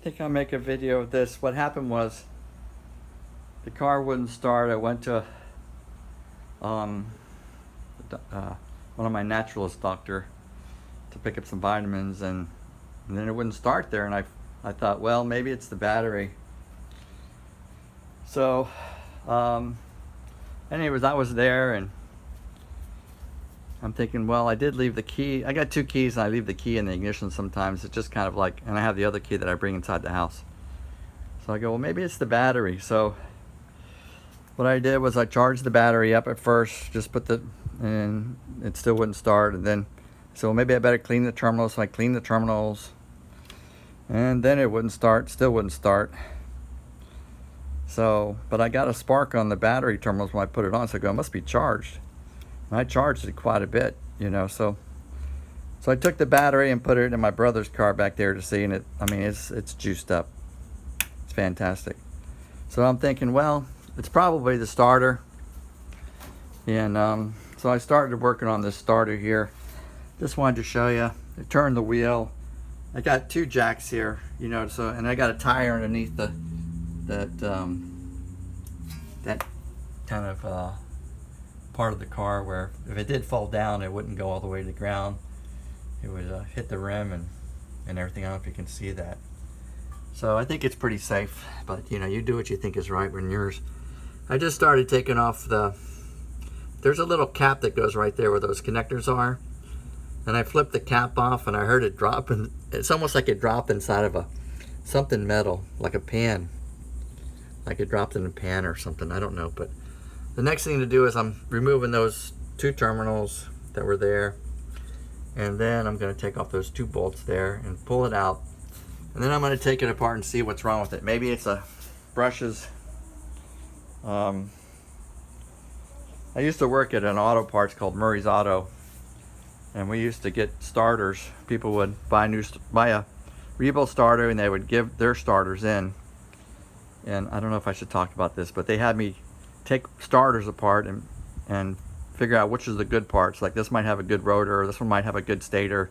think I'll make a video of this. What happened was the car wouldn't start. I went to one of my naturalist doctor to pick up some vitamins, and then it wouldn't start there, and I thought, well, maybe it's the battery. So anyways, I was there, and I'm thinking, well, I did leave the key. I got two keys, and I leave the key in the ignition sometimes. It's just kind of like, and I have the other key that I bring inside the house. So I go, well, maybe it's the battery. So what I did was I charged the battery up at first, just and it still wouldn't start. And then, so maybe I better clean the terminals. So I cleaned the terminals, and then it wouldn't start, still wouldn't start. So, but I got a spark on the battery terminals when I put it on. So I go, it must be charged. And I charged it quite a bit, you know. So I took the battery and put it in my brother's car back there to see, and it's juiced up. It's fantastic. So I'm thinking, well, it's probably the starter. And so I started working on this starter here. Just wanted to show you. I turned the wheel. I got two jacks here, you know. So, and I got a tire underneath that kind of part of the car where if it did fall down, it wouldn't go all the way to the ground. It would hit the rim and everything. I don't know if you can see that. So I think it's pretty safe, but you know, you do what you think is right when yours. I just started taking off there's a little cap that goes right there where those connectors are, and I flipped the cap off, and I heard it drop, and it's almost like it dropped inside of something metal, like a pan, like it dropped in a pan or something. I don't know, but the next thing to do is I'm removing those two terminals that were there, and then I'm going to take off those two bolts there and pull it out, and then I'm going to take it apart and see what's wrong with it. Maybe it's a brushes. I used to work at an auto parts called Murray's Auto, and we used to get starters. People would buy a rebuilt starter, and they would give their starters in. And I don't know if I should talk about this, but they had me take starters apart and figure out which is the good parts. Like this might have a good rotor, or this one might have a good stator.